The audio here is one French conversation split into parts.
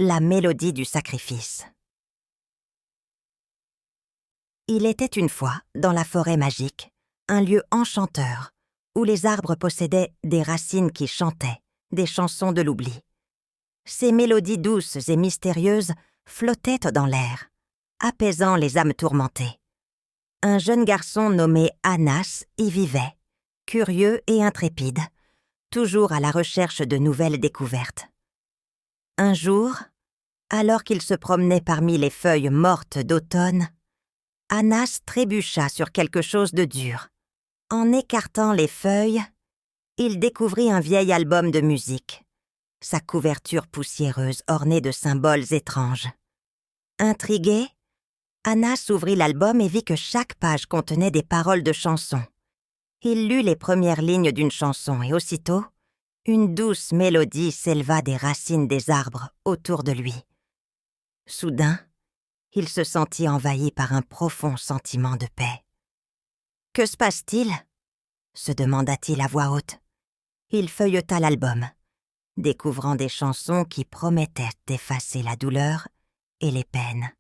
La mélodie du sacrifice. Il était une fois, dans la forêt magique, un lieu enchanteur, où les arbres possédaient des racines qui chantaient, des chansons de l'oubli. Ces mélodies douces et mystérieuses flottaient dans l'air, apaisant les âmes tourmentées. Un jeune garçon nommé Anas y vivait, curieux et intrépide, toujours à la recherche de nouvelles découvertes. Un jour, alors qu'il se promenait parmi les feuilles mortes d'automne, Anas trébucha sur quelque chose de dur. En écartant les feuilles, il découvrit un vieil album de musique, sa couverture poussiéreuse ornée de symboles étranges. Intrigué, Anas ouvrit l'album et vit que chaque page contenait des paroles de chansons. Il lut les premières lignes d'une chanson et aussitôt, une douce mélodie s'éleva des racines des arbres autour de lui. Soudain, il se sentit envahi par un profond sentiment de paix. « Que se passe-t-il » se demanda-t-il à voix haute. Il feuilleta l'album, découvrant des chansons qui promettaient d'effacer la douleur et les peines.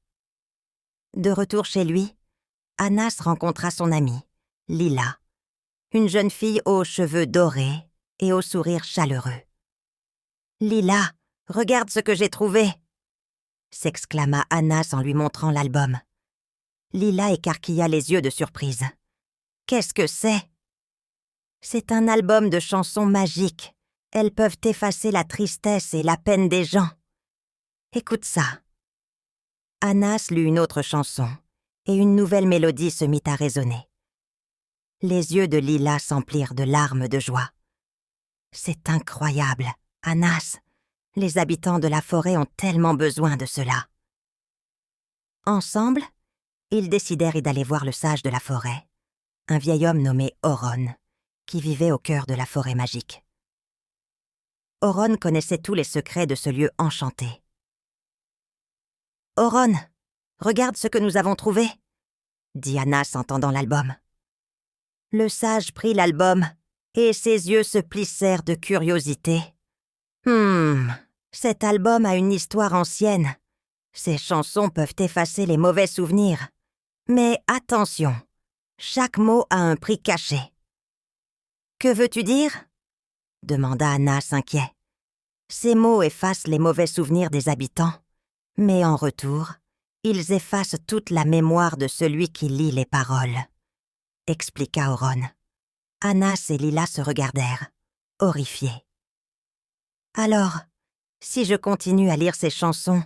De retour chez lui, Anas rencontra son amie, Lila, une jeune fille aux cheveux dorés et au sourire chaleureux. « Lila, regarde ce que j'ai trouvé !» s'exclama Anas en lui montrant l'album. Lila écarquilla les yeux de surprise. « Qu'est-ce que c'est ?» ?»« C'est un album de chansons magiques. Elles peuvent effacer la tristesse et la peine des gens. Écoute ça. » Anas lut une autre chanson, et une nouvelle mélodie se mit à résonner. Les yeux de Lila s'emplirent de larmes de joie. « C'est incroyable, Anas. Les habitants de la forêt ont tellement besoin de cela. » Ensemble, ils décidèrent d'aller voir le sage de la forêt, un vieil homme nommé Oron, qui vivait au cœur de la forêt magique. Oron connaissait tous les secrets de ce lieu enchanté. « Oron, regarde ce que nous avons trouvé !» dit Anas en tendant l'album. Le sage prit l'album et ses yeux se plissèrent de curiosité. « Cet album a une histoire ancienne. Ces chansons peuvent effacer les mauvais souvenirs. Mais attention, chaque mot a un prix caché. »« Que veux-tu dire ?» demanda Anas inquiet. « Ces mots effacent les mauvais souvenirs des habitants, mais en retour, ils effacent toute la mémoire de celui qui lit les paroles, » expliqua Oron. Anas et Lila se regardèrent, horrifiés. « Alors, si je continue à lire ces chansons,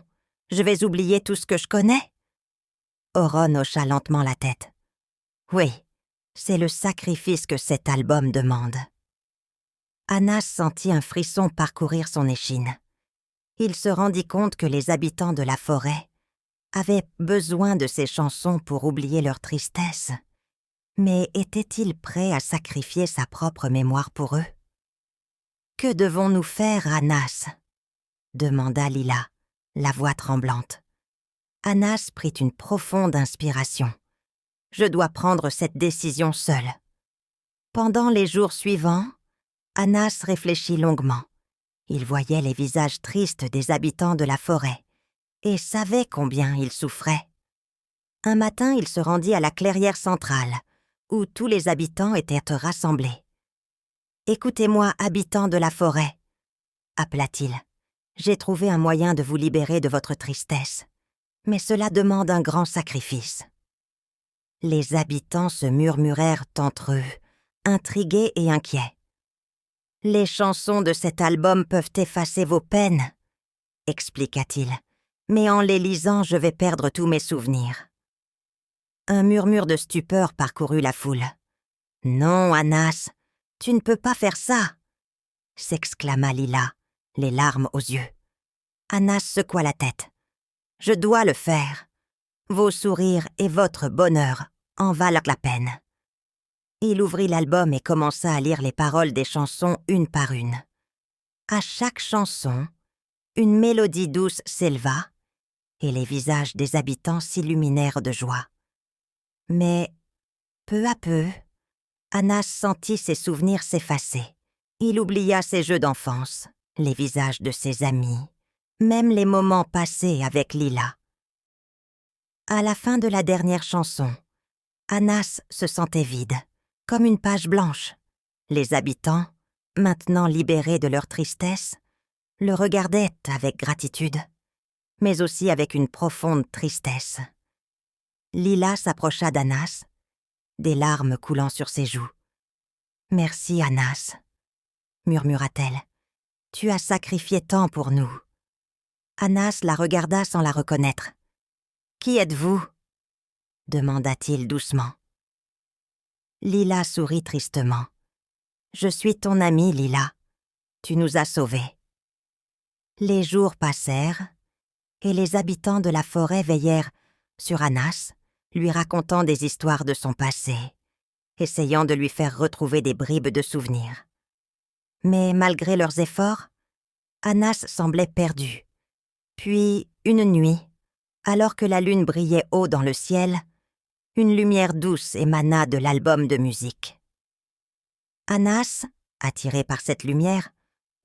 je vais oublier tout ce que je connais ?» Oron hocha lentement la tête. « Oui, c'est le sacrifice que cet album demande. » Anas sentit un frisson parcourir son échine. Il se rendit compte que les habitants de la forêt avaient besoin de ces chansons pour oublier leur tristesse. Mais était-il prêt à sacrifier sa propre mémoire pour eux ? « Que devons-nous faire, Anas ?» demanda Lila, la voix tremblante. Anas prit une profonde inspiration. « Je dois prendre cette décision seule. » Pendant les jours suivants, Anas réfléchit longuement. Il voyait les visages tristes des habitants de la forêt et savait combien ils souffraient. Un matin, il se rendit à la clairière centrale, où tous les habitants étaient rassemblés. « Écoutez-moi, habitants de la forêt, » appela-t-il. « J'ai trouvé un moyen de vous libérer de votre tristesse, mais cela demande un grand sacrifice. » Les habitants se murmurèrent entre eux, intrigués et inquiets. « Les chansons de cet album peuvent effacer vos peines, » expliqua-t-il, « mais en les lisant, je vais perdre tous mes souvenirs. » Un murmure de stupeur parcourut la foule. « Non, Anas, tu ne peux pas faire ça !» s'exclama Lila, les larmes aux yeux. Anas secoua la tête. « Je dois le faire. Vos sourires et votre bonheur en valent la peine. » Il ouvrit l'album et commença à lire les paroles des chansons une par une. À chaque chanson, une mélodie douce s'éleva et les visages des habitants s'illuminèrent de joie. Mais, peu à peu, Anas sentit ses souvenirs s'effacer. Il oublia ses jeux d'enfance, les visages de ses amis, même les moments passés avec Lila. À la fin de la dernière chanson, Anas se sentait vide, comme une page blanche. Les habitants, maintenant libérés de leur tristesse, le regardaient avec gratitude, mais aussi avec une profonde tristesse. Lila s'approcha d'Anas, des larmes coulant sur ses joues. « Merci, Anas, » murmura-t-elle. « Tu as sacrifié tant pour nous. » Anas la regarda sans la reconnaître. « Qui êtes-vous » demanda-t-il doucement. Lila sourit tristement. « Je suis ton amie, Lila. Tu nous as sauvés. » Les jours passèrent, et les habitants de la forêt veillèrent sur Anas, lui racontant des histoires de son passé, essayant de lui faire retrouver des bribes de souvenirs. Mais malgré leurs efforts, Anas semblait perdu. Puis, une nuit, alors que la lune brillait haut dans le ciel, une lumière douce émana de l'album de musique. Anas, attiré par cette lumière,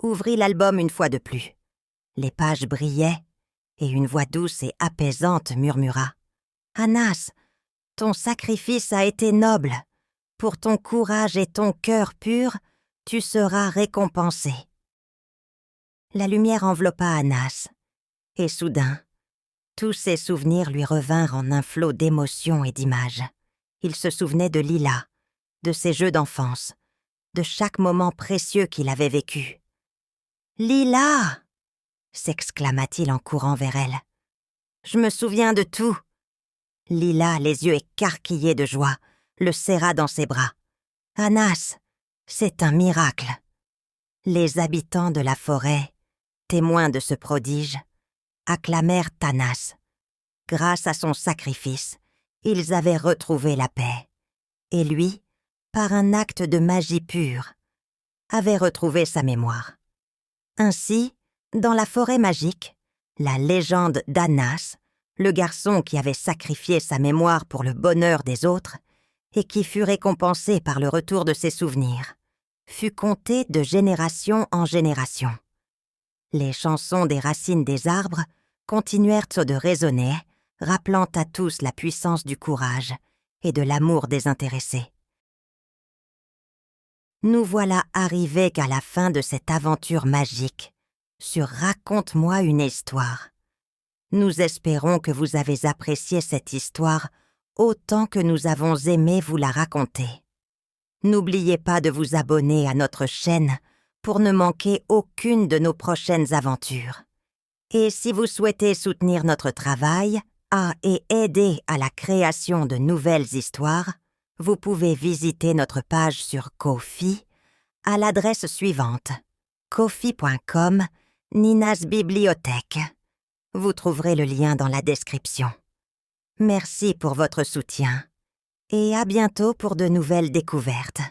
ouvrit l'album une fois de plus. Les pages brillaient, et une voix douce et apaisante murmura « Anas, ton sacrifice a été noble. Pour ton courage et ton cœur pur, tu seras récompensé. » La lumière enveloppa Anas, et soudain, tous ses souvenirs lui revinrent en un flot d'émotions et d'images. Il se souvenait de Lila, de ses jeux d'enfance, de chaque moment précieux qu'il avait vécu. « Lila !» s'exclama-t-il en courant vers elle. « Je me souviens de tout. » Lila, les yeux écarquillés de joie, le serra dans ses bras. « Anas, c'est un miracle. » Les habitants de la forêt, témoins de ce prodige, acclamèrent Anas. Grâce à son sacrifice, ils avaient retrouvé la paix. Et lui, par un acte de magie pure, avait retrouvé sa mémoire. Ainsi, dans la forêt magique, la légende d'Anas, le garçon qui avait sacrifié sa mémoire pour le bonheur des autres et qui fut récompensé par le retour de ses souvenirs, fut contée de génération en génération. Les chansons des racines des arbres continuèrent de résonner, rappelant à tous la puissance du courage et de l'amour désintéressé. Nous voilà arrivés à la fin de cette aventure magique sur Raconte-moi une histoire. Nous espérons que vous avez apprécié cette histoire autant que nous avons aimé vous la raconter. N'oubliez pas de vous abonner à notre chaîne pour ne manquer aucune de nos prochaines aventures. Et si vous souhaitez soutenir notre travail et aider à la création de nouvelles histoires, vous pouvez visiter notre page sur Ko-fi à l'adresse suivante: ko-fi.com Nina's Bibliothèque. Vous trouverez le lien dans la description. Merci pour votre soutien et à bientôt pour de nouvelles découvertes.